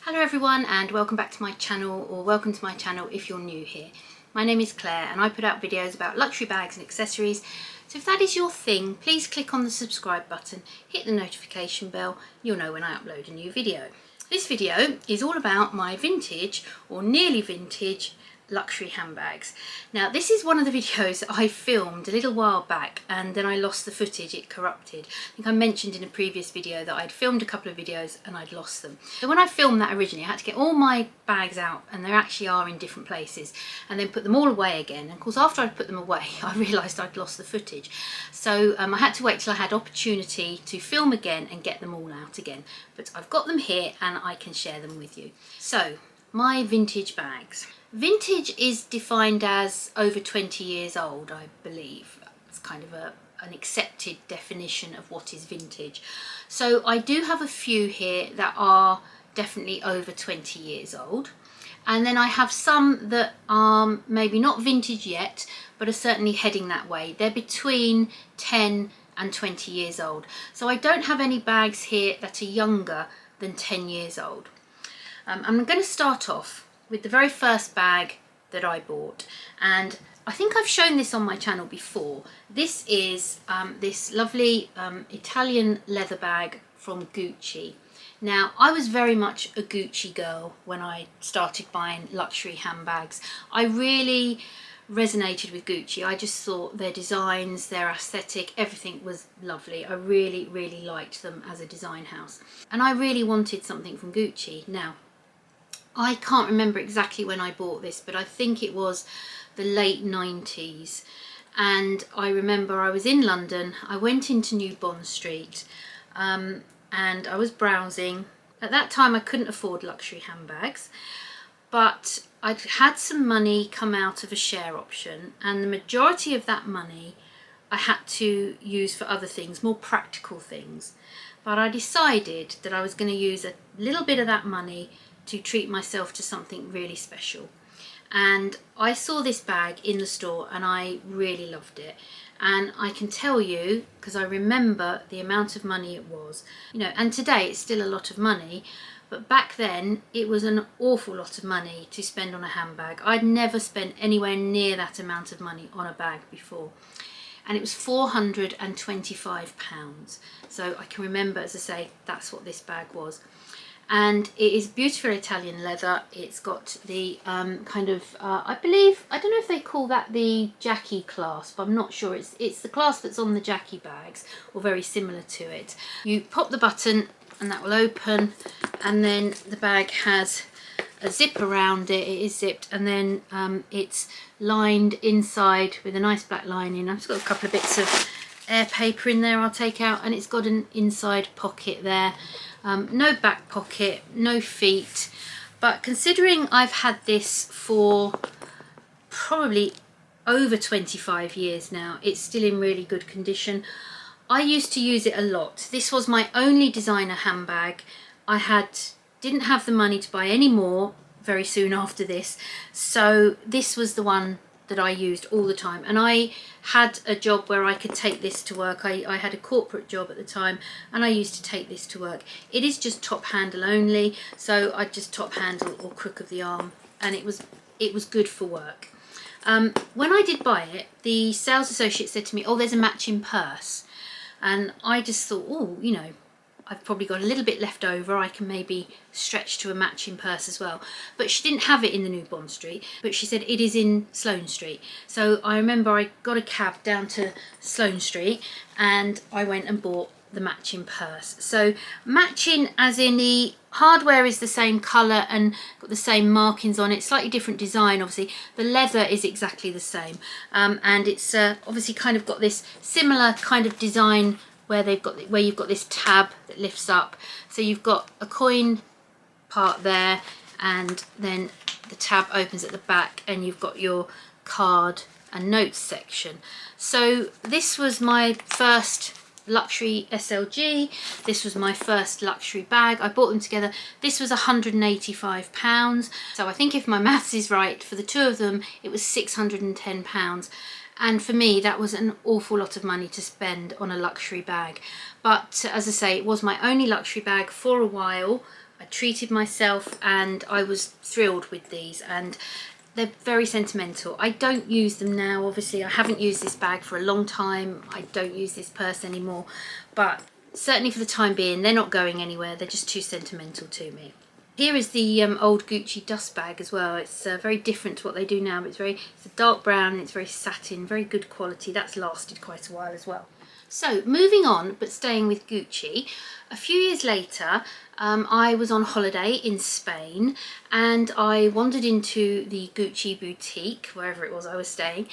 Hello everyone and welcome back to my channel, or welcome to my channel if you're new here. My name is Claire and I put out videos about luxury bags and accessories, so if that is your thing, please click on the subscribe button, hit the notification bell, you'll know when I upload a new video. This video is all about my vintage or nearly vintage luxury handbags. Now this is one of the videos that I filmed a little while back and then I lost the footage, it corrupted. I think I mentioned in a previous video that I'd filmed a couple of videos and I'd lost them. So when I filmed that originally I had to get all my bags out, and they actually are in different places, and then put them all away again. And of course after I'd put them away I realised I'd lost the footage. So I had to wait till I had opportunity to film again and get them all out again. But I've got them here and I can share them with you. So my vintage bags. Vintage is defined as over 20 years old, I believe. It's kind of an accepted definition of what is vintage. So I do have a few here that are definitely over 20 years old. And then I have some that are maybe not vintage yet, but are certainly heading that way. They're between 10 and 20 years old. So I don't have any bags here that are younger than 10 years old. I'm going to start off with the very first bag that I bought, and I think I've shown this on my channel before. This is this lovely Italian leather bag from Gucci. Now I was very much a Gucci girl when I started buying luxury handbags. I really resonated with Gucci. I just thought their designs, their aesthetic, everything was lovely. I really liked them as a design house, and I really wanted something from Gucci. Now I can't remember exactly when I bought this, but I think it was the late 90s. And I remember I was in London, I went into New Bond Street, and I was browsing. At that time I couldn't afford luxury handbags, but I'd had some money come out of a share option, and the majority of that money I had to use for other things, more practical things. But I decided that I was going to use a little bit of that money to treat myself to something really special. And I saw this bag in the store and I really loved it. And I can tell you, because I remember the amount of money it was, you know, and today it's still a lot of money, but back then it was an awful lot of money to spend on a handbag. I'd never spent anywhere near that amount of money on a bag before. And it was £425. So I can remember, as I say, that's what this bag was. And it is beautiful Italian leather. It's got the kind of, I believe, I don't know if they call that the Jackie clasp, I'm not sure. It's the clasp that's on the Jackie bags, or very similar to it. You pop the button and that will open, and then the bag has a zip around it. It is zipped, and then it's lined inside with a nice black lining. I've just got a couple of bits of air paper in there I'll take out, and it's got an inside pocket there. No back pocket, no feet, but considering I've had this for probably over 25 years now, it's still in really good condition. I used to use it a lot. This was my only designer handbag. I didn't have the money to buy any more very soon after this, so this was the one that I used all the time. And I had a job where I could take this to work. I had a corporate job at the time and I used to take this to work. It is just top handle only, so I just top handle or crook of the arm, and it was good for work. When I did buy it, the sales associate said to me, oh, there's a matching purse. And I just thought, oh, you know, I've probably got a little bit left over, I can maybe stretch to a matching purse as well. But she didn't have it in the New Bond Street, but she said it is in Sloane Street. So I remember I got a cab down to Sloane Street and I went and bought the matching purse. So matching as in the hardware is the same colour and got the same markings on it, slightly different design obviously. The leather is exactly the same, and it's obviously kind of got this similar kind of design where you've got this tab that lifts up. So you've got a coin part there, and then the tab opens at the back and you've got your card and notes section. So this was my first luxury SLG. This was my first luxury bag. I bought them together. This was £185. So I think if my maths is right, for the two of them, it was £610. And for me, that was an awful lot of money to spend on a luxury bag. But as I say, it was my only luxury bag for a while. I treated myself, and I was thrilled with these, and they're very sentimental. I don't use them now, obviously. I haven't used this bag for a long time. I don't use this purse anymore, but certainly for the time being, they're not going anywhere. They're just too sentimental to me. Here is the old Gucci dust bag as well. It's very different to what they do now, but it's a dark brown, and it's very satin, very good quality. That's lasted quite a while as well. So moving on, but staying with Gucci, a few years later, I was on holiday in Spain, and I wandered into the Gucci boutique, wherever it was I was staying,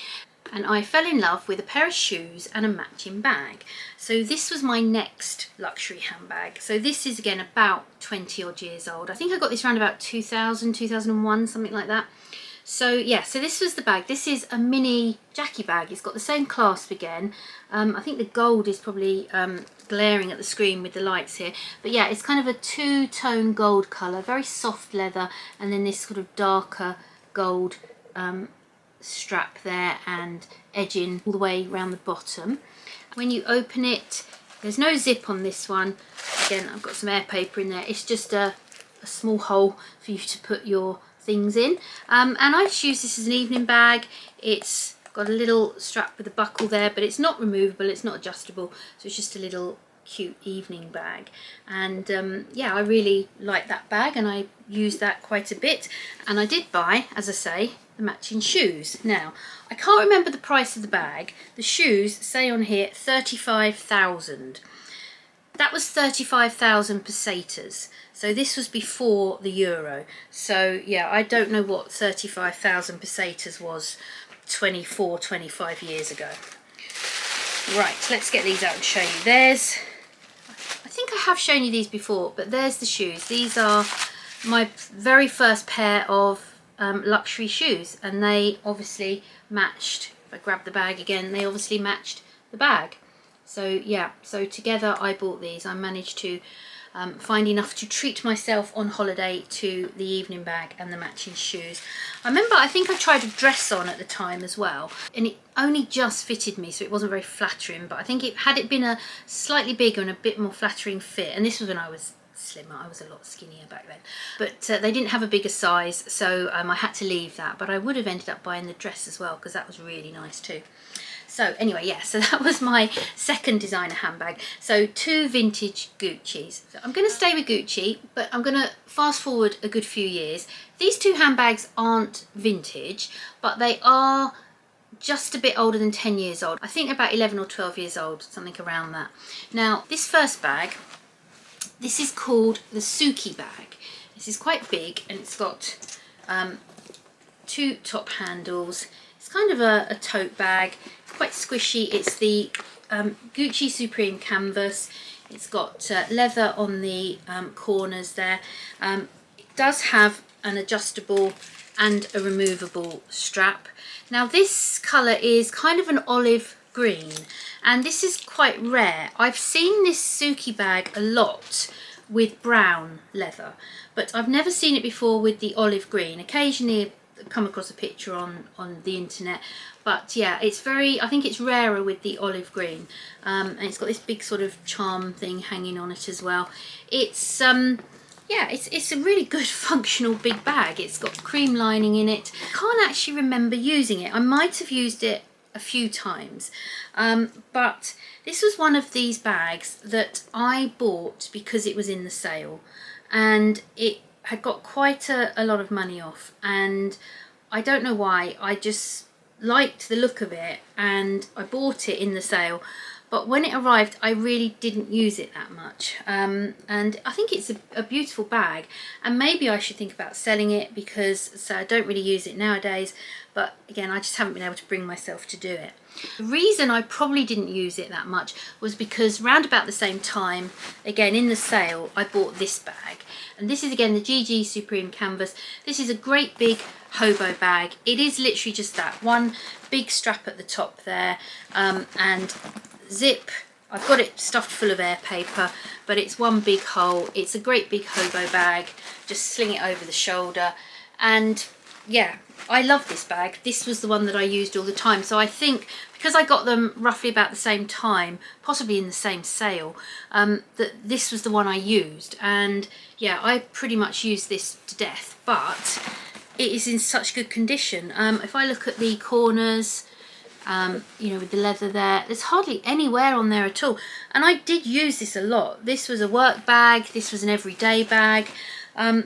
and I fell in love with a pair of shoes and a matching bag. So this was my next luxury handbag. So this is again about 20 odd years old. I think I got this around about 2000, 2001, something like that. So yeah, so this was the bag. This is a mini Jackie bag. It's got the same clasp again. I think the gold is probably glaring at the screen with the lights here. But yeah, it's kind of a two-tone gold colour, very soft leather, and then this sort of darker gold strap there and edging all the way around the bottom. When you open it, there's no zip on this one. Again, I've got some air paper in there. It's just a small hole for you to put your things in, and I just use this as an evening bag. It's got a little strap with a buckle there, but it's not removable, it's not adjustable, so it's just a little cute evening bag. And yeah, I really like that bag, and I use that quite a bit. And I did buy, as I say, the matching shoes. Now, I can't remember the price of the bag. The shoes say on here 35,000. That was 35,000 pesetas. So this was before the euro. So yeah, I don't know what 35,000 pesetas was 24, 25 years ago. Right, let's get these out and show you. I think I have shown you these before, but there's the shoes. These are my very first pair of luxury shoes, and they obviously matched. If I grab the bag again, they obviously matched the bag. So yeah, so together I bought these. I managed to find enough to treat myself on holiday to the evening bag and the matching shoes. I think I tried a dress on at the time as well, and it only just fitted me, so it wasn't very flattering, but I think had it been a slightly bigger and a bit more flattering fit, and this was when I was slimmer, I was a lot skinnier back then, but they didn't have a bigger size, so I had to leave that, but I would have ended up buying the dress as well, because that was really nice too. So anyway, yeah, so that was my second designer handbag. So 2 vintage Gucci's. So I'm going to stay with Gucci, but I'm going to fast forward a good few years. These 2 handbags aren't vintage, but they are just a bit older than 10 years old. I think about 11 or 12 years old, something around that. Now, this first bag, this is called the Suki bag. This is quite big, and it's got 2 top handles. It's kind of a tote bag, quite squishy. It's the Gucci Supreme canvas. It's got leather on the corners there. It does have an adjustable and a removable strap. Now this colour is kind of an olive green, and this is quite rare. I've seen this Suki bag a lot with brown leather, but I've never seen it before with the olive green. Occasionally come across a picture on the internet, but yeah, it's I think it's rarer with the olive green, and it's got this big sort of charm thing hanging on it as well. It's yeah, it's a really good functional big bag. It's got cream lining in it. I can't actually remember using it. I might have used it a few times, but this was one of these bags that I bought because it was in the sale, and it had got quite a lot of money off, and I don't know why, I just liked the look of it and I bought it in the sale. But when it arrived, I really didn't use it that much, and I think it's a beautiful bag, and maybe I should think about selling it, because I don't really use it nowadays, but again, I just haven't been able to bring myself to do it. The reason I probably didn't use it that much was because round about the same time, again in the sale, I bought this bag, and this is again the GG Supreme canvas. This is a great big hobo bag. It is literally just that one big strap at the top there, and zip. I've got it stuffed full of air paper, but it's one big hole. It's a great big hobo bag. Just sling it over the shoulder, and yeah, I love this bag. This was the one that I used all the time. So I think because I got them roughly about the same time, possibly in the same sale, that this was the one I used. And yeah, I pretty much used this to death, but it is in such good condition. If I look at the corners, you know, with the leather there's hardly any wear on there at all. And I did use this a lot. This was a work bag, this was an everyday bag.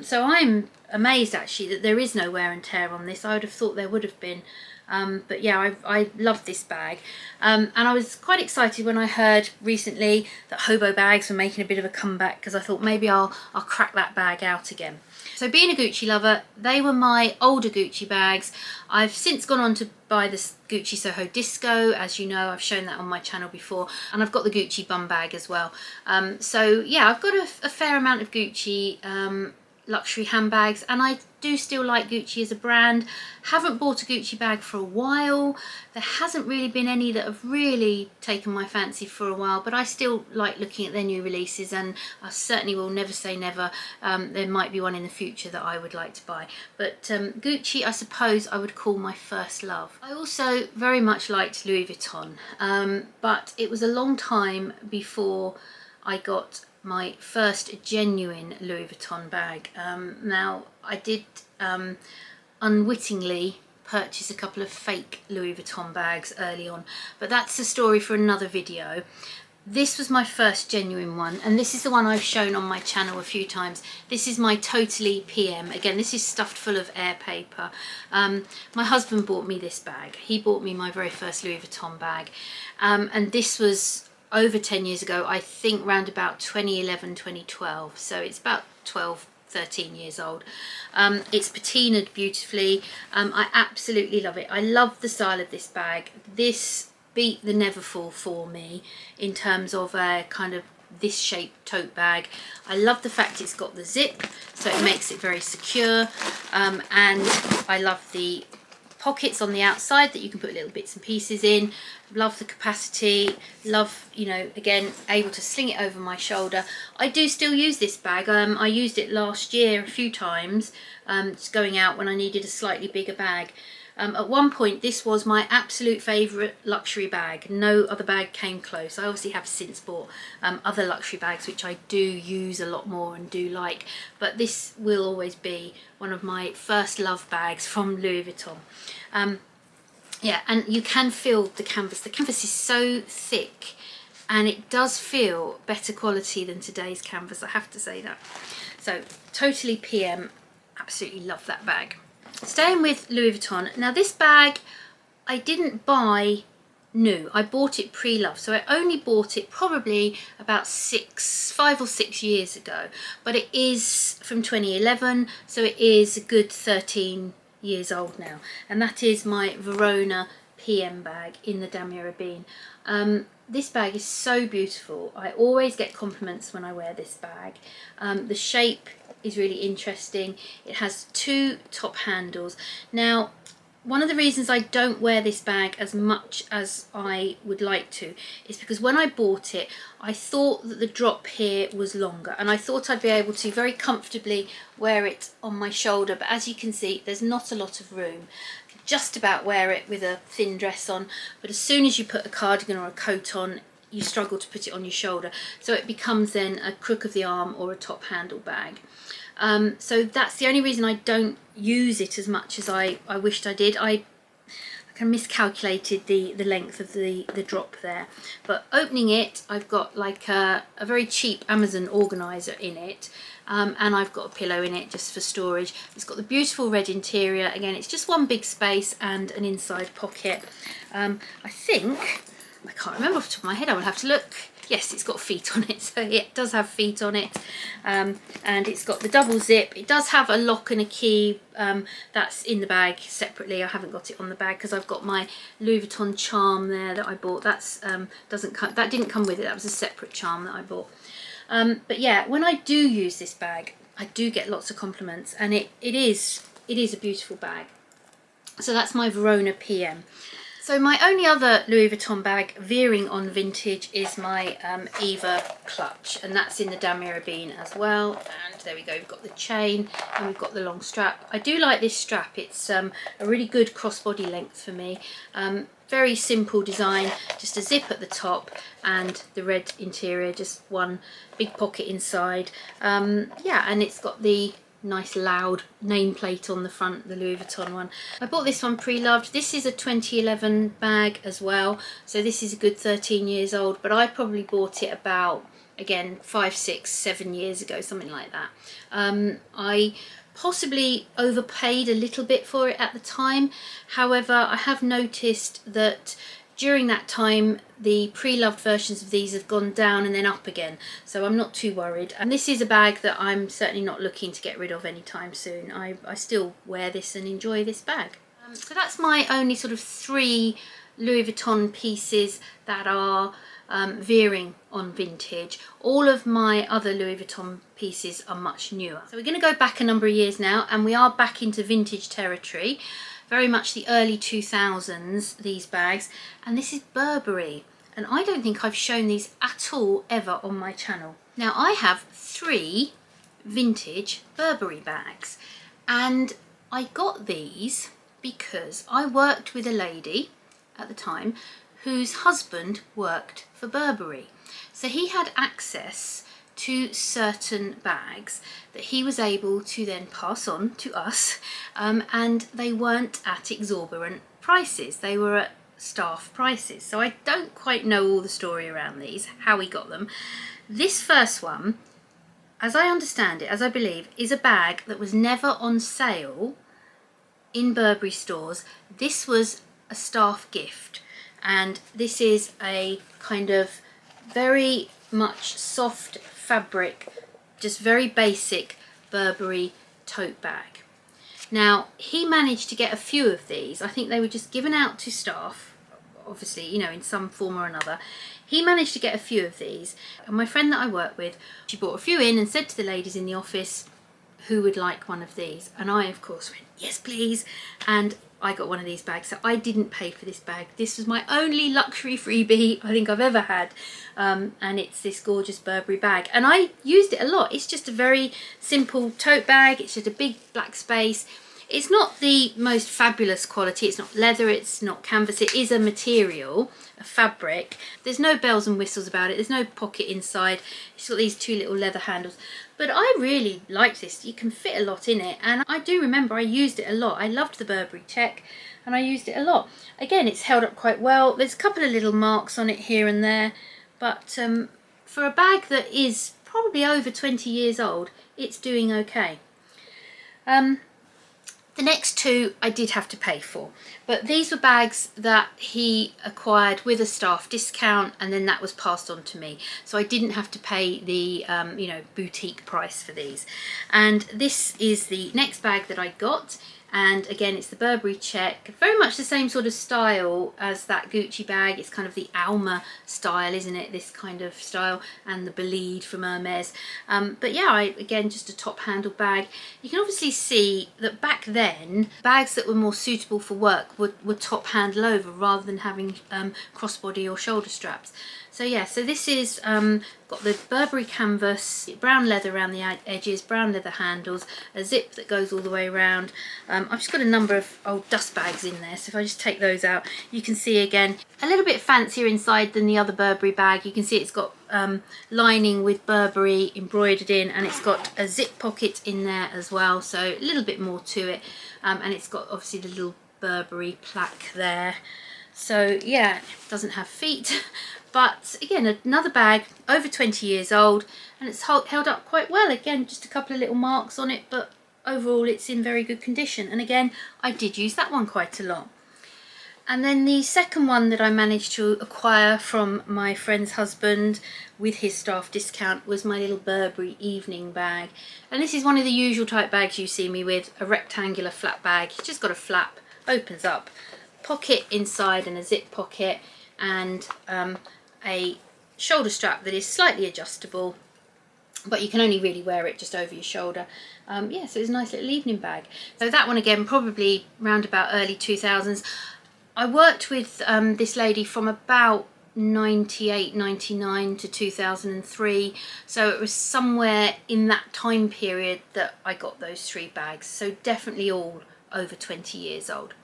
So I'm amazed actually that there is no wear and tear on this. I would have thought there would have been. But yeah, I love this bag. And I was quite excited when I heard recently that Hobo bags were making a bit of a comeback, because I thought maybe I'll crack that bag out again. So being a Gucci lover, they were my older Gucci bags. I've since gone on to buy this Gucci Soho Disco, as you know, I've shown that on my channel before, and I've got the Gucci bum bag as well. So yeah, I've got a fair amount of Gucci luxury handbags, and I do still like Gucci as a brand. Haven't bought a Gucci bag for a while. There hasn't really been any that have really taken my fancy for a while, but I still like looking at their new releases, and I certainly will never say never. There might be one in the future that I would like to buy, but Gucci, I suppose I would call my first love. I also very much liked Louis Vuitton, but it was a long time before I got my first genuine Louis Vuitton bag. Now I did unwittingly purchase a couple of fake Louis Vuitton bags early on, but that's a story for another video. This was my first genuine one, and this is the one I've shown on my channel a few times. This is my Totally PM. Again, this is stuffed full of air paper. My husband bought me this bag. He bought me my very first Louis Vuitton bag, and this was over 10 years ago, I think round about 2011, 2012. So it's about 12, 13 years old. It's patinaed beautifully. I absolutely love it. I love the style of this bag. This beat the Neverfull for me in terms of a kind of this shaped tote bag. I love the fact it's got the zip, so it makes it very secure, and I love the pockets on the outside that you can put little bits and pieces in. Love the capacity, love, you know, again, able to sling it over my shoulder. I do still use this bag. I used it last year a few times, just going out when I needed a slightly bigger bag. At one point, this was my absolute favourite luxury bag. No other bag came close. I obviously have since bought other luxury bags, which I do use a lot more and do like, but this will always be one of my first love bags from Louis Vuitton. Yeah, and you can feel the canvas. The canvas is so thick, and it does feel better quality than today's canvas, I have to say that. So, Totally PM, absolutely love that bag. Staying with Louis Vuitton, now this bag I didn't buy new, I bought it pre-loved, so I only bought it probably about 5 or 6 years ago, but it is from 2011, so it is a good 13 years old now, and that is my Verona PM bag in the Damier Ebene. This bag is so beautiful. I always get compliments when I wear this bag. The shape is really interesting. It has 2 top handles. Now, one of the reasons I don't wear this bag as much as I would like to is because when I bought it, I thought that the drop here was longer, and I thought I'd be able to very comfortably wear it on my shoulder, but as you can see, there's not a lot of room. I can just about wear it with a thin dress on, but as soon as you put a cardigan or a coat on, you struggle to put it on your shoulder, so it becomes then a crook of the arm or a top handle bag. So that's the only reason I don't use it as much as I wished I did. I kind of miscalculated the length of the drop there. But opening it, I've got like a very cheap Amazon organiser in it, and I've got a pillow in it just for storage. It's got the beautiful red interior. Again, it's just one big space and an inside pocket. I think, I can't remember off the top of my head, I will have to look. Yes, it's got feet on it, so it does have feet on it, and it's got the double zip. It does have a lock and a key that's in the bag separately. I haven't got it on the bag because I've got my Louis Vuitton charm there that I bought. That's that didn't come with it. That was a separate charm that I bought. But yeah, when I do use this bag, I do get lots of compliments, and it is a beautiful bag. So that's my Verona PM. So my only other Louis Vuitton bag veering on vintage is my Eva clutch, and that's in the Damier Ebene as well. And there we go, we've got the chain and we've got the long strap. I do like this strap, it's a really good crossbody length for me. Very simple design, just a zip at the top and the red interior, just one big pocket inside. Yeah, and it's got the nice loud nameplate on the front, the Louis Vuitton one. I bought this one pre-loved. This is a 2011 bag as well, so this is a good 13 years old, but I probably bought it about, again, 5, 6, 7 years ago, something like that. I possibly overpaid a little bit for it at the time. However, I have noticed that during that time the pre-loved versions of these have gone down and then up again, so I'm not too worried. And this is a bag that I'm certainly not looking to get rid of anytime soon. I still wear this and enjoy this bag. So that's my only sort of 3 Louis Vuitton pieces that are veering on vintage. All of my other Louis Vuitton pieces are much newer. So we're going to go back a number of years now, and we are back into vintage territory. Very much the early 2000s, these bags, and this is Burberry, and I don't think I've shown these at all ever on my channel. Now I have 3 vintage Burberry bags, and I got these because I worked with a lady at the time whose husband worked for Burberry, so he had access to certain bags that he was able to then pass on to us, and they weren't at exorbitant prices, they were at staff prices. So I don't quite know all the story around these, how he got them. This first one, as I understand it, as I believe, is a bag that was never on sale in Burberry stores. This was a staff gift, and this is a kind of very much soft fabric, just very basic Burberry tote bag. Now he managed to get a few of these. I think they were just given out to staff, obviously, you know, in some form or another. He managed to get a few of these, and my friend that I work with, she brought a few in and said to the ladies in the office who would like one of these, and I of course went, yes please, and I got one of these bags. So I didn't pay for this bag. This was my only luxury freebie I think I've ever had, and it's this gorgeous Burberry bag, and I used it a lot. It's just a very simple tote bag. It's just a big black space. It's not the most fabulous quality. It's not leather, it's not canvas. It is a material, a fabric. There's no bells and whistles about it. There's no pocket inside. It's got these 2 little leather handles. But I really liked this. You can fit a lot in it, and I do remember I used it a lot. I loved the Burberry check and I used it a lot. Again, it's held up quite well. There's a couple of little marks on it here and there, but for a bag that is probably over 20 years old, it's doing okay. The next 2 I did have to pay for, but these were bags that he acquired with a staff discount, and then that was passed on to me, so I didn't have to pay the you know, boutique price for these. And this is the next bag that I got, and again it's the Burberry check, very much the same sort of style as that Gucci bag. It's kind of the Alma style, isn't it, this kind of style, and the Bolide from Hermes. But yeah, again, just a top handle bag. You can obviously see that back then bags that were more suitable for work were top handle over rather than having crossbody or shoulder straps. So yeah, so this is got the Burberry canvas, brown leather around the edges, brown leather handles, a zip that goes all the way around. I've just got a number of old dust bags in there, so if I just take those out, you can see again a little bit fancier inside than the other Burberry bag. You can see it's got lining with Burberry embroidered in, and it's got a zip pocket in there as well, so a little bit more to it, and it's got obviously the little Burberry plaque there. So yeah, it doesn't have feet. But again, another bag, over 20 years old, and it's held up quite well. Again, just a couple of little marks on it, but overall it's in very good condition. And again, I did use that one quite a lot. And then the second one that I managed to acquire from my friend's husband with his staff discount was my little Burberry evening bag. And this is one of the usual type bags you see me with, a rectangular flat bag. It's just got a flap, opens up, pocket inside and a zip pocket, and a shoulder strap that is slightly adjustable, but you can only really wear it just over your shoulder. Yeah, so it's a nice little evening bag. So that one again, probably round about early 2000s. I worked with this lady from about 98, 99 to 2003, so it was somewhere in that time period that I got those 3 bags, so definitely all over 20 years old.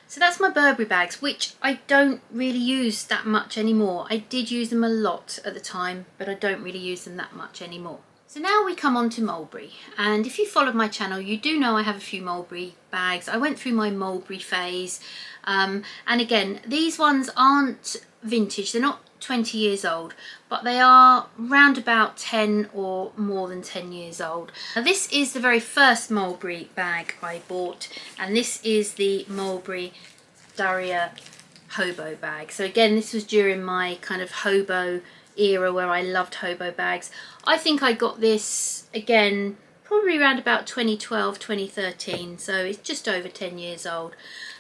So that's my Burberry bags, which I don't really use that much anymore. I did use them a lot at the time, but I don't really use them that much anymore. So now we come on to Mulberry, and if you followed my channel you do know I have a few Mulberry bags. I went through my Mulberry phase, and again, these ones aren't vintage, they're not 20 years old, but they are round about 10 or more than 10 years old. Now this is the very first Mulberry bag I bought, and this is the Mulberry Daria hobo bag. So again, this was during my kind of hobo era where I loved hobo bags. I think I got this again probably around about 2012, 2013, so it's just over 10 years old.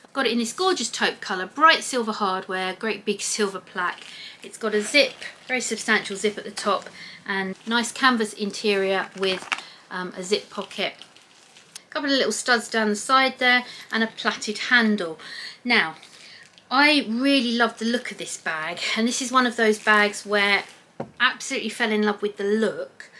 I've got it in this gorgeous taupe colour, bright silver hardware, great big silver plaque. It's got a zip, very substantial zip at the top, and nice canvas interior with a zip pocket. A couple of little studs down the side there and a plaited handle. Now, I really love the look of this bag, and this is one of those bags where I absolutely fell in love with the look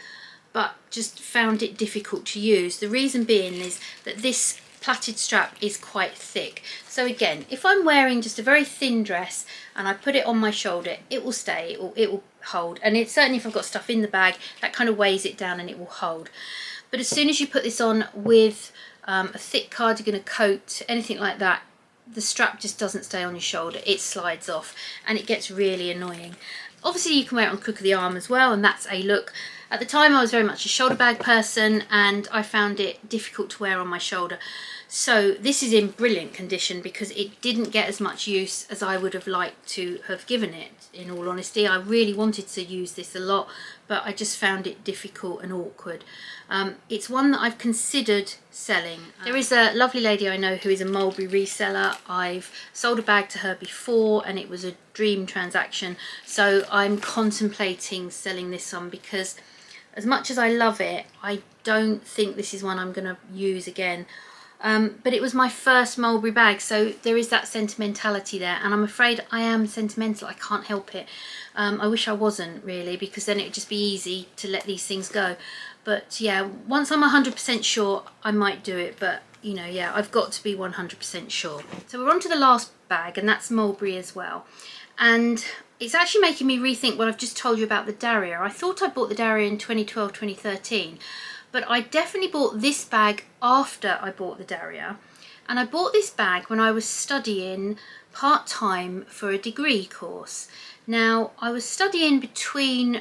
but just found it difficult to use. The reason being is that this plaited strap is quite thick, so again, if I'm wearing just a very thin dress and I put it on my shoulder, it will stay, it will hold, and it's certainly if I've got stuff in the bag that kind of weighs it down and it will hold. But as soon as you put this on with a thick cardigan, a coat, anything like that, the strap just doesn't stay on your shoulder, it slides off and it gets really annoying. Obviously you can wear it on the crook of the arm as well, and that's a look. At the time I was very much a shoulder bag person and I found it difficult to wear on my shoulder. So this is in brilliant condition because it didn't get as much use as I would have liked to have given it, in all honesty. I really wanted to use this a lot, but I just found it difficult and awkward. It's one that I've considered selling. There is a lovely lady I know who is a Mulberry reseller. I've sold a bag to her before and it was a dream transaction, so I'm contemplating selling this one because as much as I love it, I don't think this is one I'm going to use again. But it was my first Mulberry bag, so there is that sentimentality there, and I'm afraid I am sentimental, I can't help it. I wish I wasn't really, because then it would just be easy to let these things go. But yeah, once I'm 100% sure I might do it, but you know, yeah, I've got to be 100% sure. So we're on to the last bag, and that's Mulberry as well. And it's actually making me rethink what I've just told you about the Daria. I thought I bought the Daria in 2012, 2013, but I definitely bought this bag after I bought the Daria. And I bought this bag when I was studying part-time for a degree course. Now, I was studying between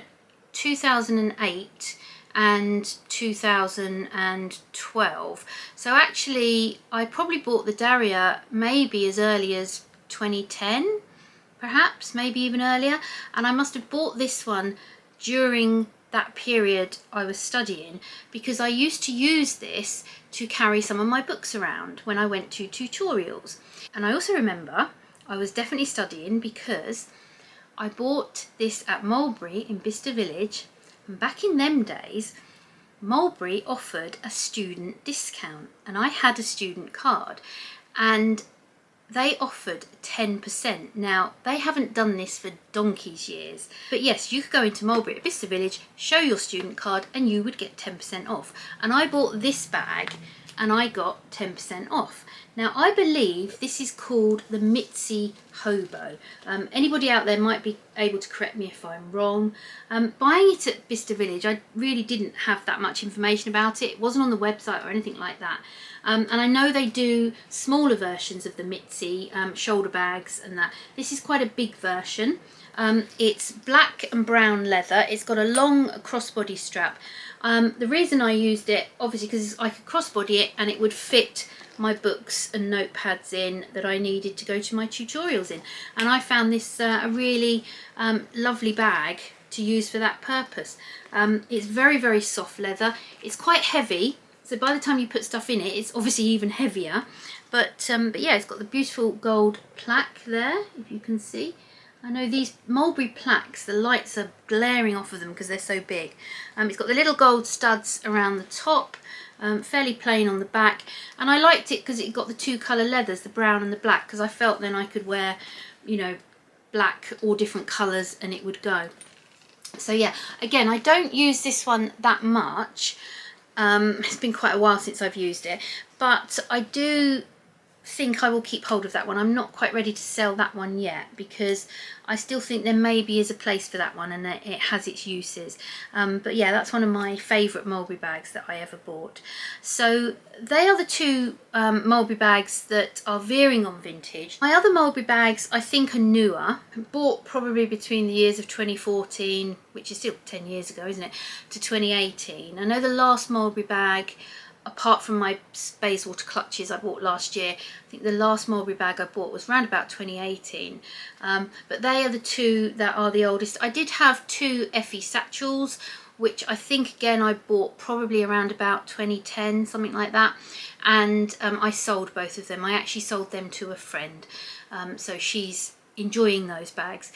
2008 and 2012. So actually, I probably bought the Daria maybe as early as 2010, perhaps, maybe even earlier. And I must have bought this one during that period I was studying, because I used to use this to carry some of my books around when I went to tutorials. And I also remember I was definitely studying because I bought this at Mulberry in Bicester Village, and back in them days Mulberry offered a student discount, and I had a student card and they offered 10%. Now, they haven't done this for donkey's years, but yes, you could go into Mulberry at Bicester Village, show your student card, and you would get 10% off. And I bought this bag and I got 10% off. Now, I believe this is called the Mitzi Hobo. Anybody out there might be able to correct me if I'm wrong. Buying it at Bicester Village, I really didn't have that much information about it. It wasn't on the website or anything like that. And I know they do smaller versions of the Mitzi shoulder bags and that. This is quite a big version. It's black and brown leather. It's got a long crossbody strap. The reason I used it, obviously, because I could crossbody it and it would fit my books and notepads in that I needed to go to my tutorials in. And I found this a really lovely bag to use for that purpose. It's very, very soft leather. It's quite heavy, so by the time you put stuff in it, it's obviously even heavier. But yeah, it's got the beautiful gold plaque there, if you can see. I know these Mulberry plaques, the lights are glaring off of them because they're so big. It's got the little gold studs around the top. fairly plain on the back, and I liked it because it got the two colour leathers, the brown and the black, because I felt then I could wear, you know, black or different colours and it would go. So yeah, again, I don't use this one that much. It's been quite a while since I've used it, but I do think I will keep hold of that one. I'm not quite ready to sell that one yet because I still think there maybe is a place for that one and that it has its uses. But yeah, that's one of my favourite mulberry bags that I ever bought. So they are the two mulberry bags that are veering on vintage. My other mulberry bags I think are newer, bought probably between the years of 2014, which is still 10 years ago, isn't it, to 2018. I know the last mulberry bag, apart from my Bayswater clutches I bought last year, I think the last mulberry bag I bought was around about 2018. But they are the two that are the oldest. I did have two Effie satchels, which I think again I bought probably around about 2010, something like that. And I sold both of them. I actually sold them to a friend. So she's enjoying those bags.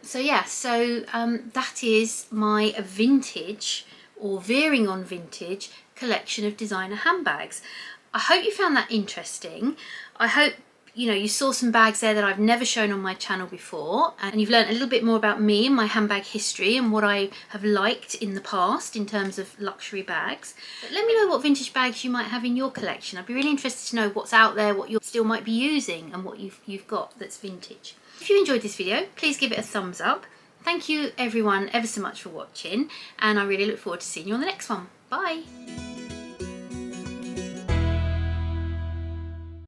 So yeah, so that is my vintage or veering on vintage collection of designer handbags. I hope you found that interesting. I hope you saw some bags there that I've never shown on my channel before, and you've learned a little bit more about me and my handbag history and what I have liked in the past in terms of luxury bags. But let me know what vintage bags you might have in your collection. I'd be really interested to know what's out there, what you still might be using and what you've got that's vintage. If you enjoyed this video, please give it a thumbs up. Thank you everyone ever so much for watching, and I really look forward to seeing you on the next one. Bye!